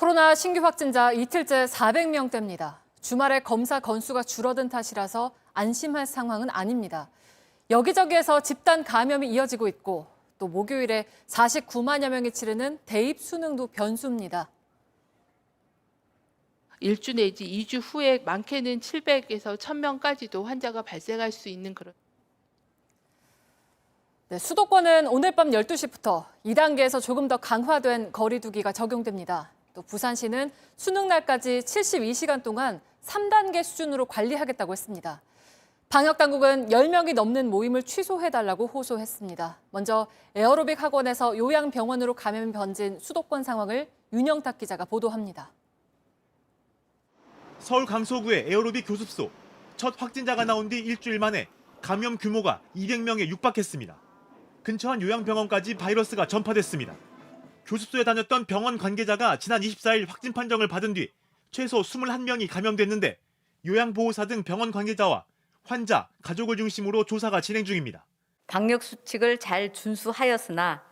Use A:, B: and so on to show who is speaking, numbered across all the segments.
A: 코로나 신규 확진자 이틀째 400명대입니다. 주말에 검사 건수가 줄어든 탓이라서 안심할 상황은 아닙니다. 여기저기에서 집단 감염이 이어지고 있고 또 목요일에 49만여 명이 치르는 대입 수능도 변수입니다.
B: 1주 내지 2주 후에 많게는 700에서 1000명까지도 환자가 발생할 수 있는 그런.
A: 네, 수도권은 오늘 밤 12시부터 2단계에서 조금 더 강화된 거리 두기가 적용됩니다. 또 부산시는 수능 날까지 72시간 동안 3단계 수준으로 관리하겠다고 했습니다. 방역당국은 10명이 넘는 모임을 취소해달라고 호소했습니다. 먼저 에어로빅 학원에서 요양병원으로 감염이 번진 수도권 상황을 윤영탁 기자가 보도합니다.
C: 서울 강서구의 에어로빅 교습소. 첫 확진자가 나온 뒤 일주일 만에 감염 규모가 200명에 육박했습니다. 근처 한 요양병원까지 바이러스가 전파됐습니다. 교습소에 다녔던 병원 관계자가 지난 24일 확진 판정을 받은 뒤 최소 21명이 감염됐는데 요양보호사 등 병원 관계자와 환자, 가족을 중심으로 조사가 진행 중입니다.
D: 방역 수칙을 잘 준수하였으나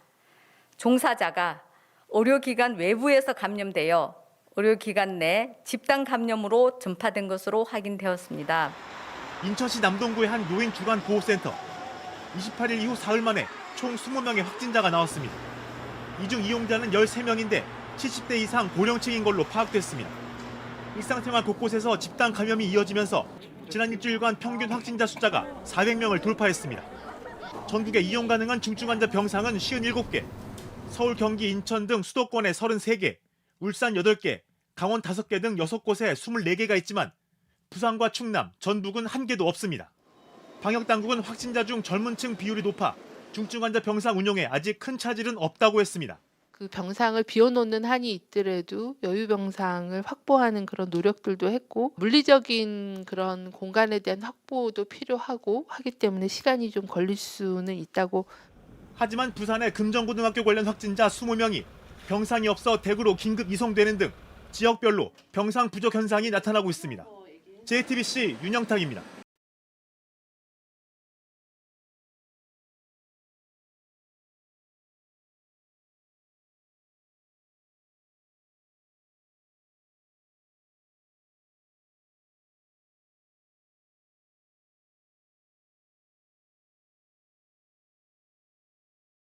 D: 종사자가 의료기관 외부에서 감염되어 의료기관 내 집단 감염으로 전파된 것으로 확인되었습니다.
C: 인천시 남동구의 한 노인 주간 보호센터. 28일 이후 사흘 만에 총 20명의 확진자가 나왔습니다. 이 중 이용자는 13명인데 70대 이상 고령층인 걸로 파악됐습니다. 일상생활 곳곳에서 집단 감염이 이어지면서 지난 일주일간 평균 확진자 숫자가 400명을 돌파했습니다. 전국에 이용 가능한 중증 환자 병상은 57개, 서울, 경기, 인천 등 수도권에 33개, 울산 8개, 강원 5개 등 6곳에 24개가 있지만 부산과 충남, 전북은 1개도 없습니다. 방역당국은 확진자 중 젊은 층 비율이 높아 중증 환자 병상 운용에 아직 큰 차질은 없다고 했습니다.
B: 그 병상을 비워놓는 한이 있더라도 여유 병상을 확보하는 그런 노력들도 했고 물리적인 그런 공간에 대한 확보도 필요하고 하기 때문에 시간이 좀 걸릴 수는 있다고.
C: 하지만 부산의 금정고등학교 관련 확진자 20명이 병상이 없어 대구로 긴급 이송되는 등 지역별로 병상 부족 현상이 나타나고 있습니다. JTBC 윤영탁입니다.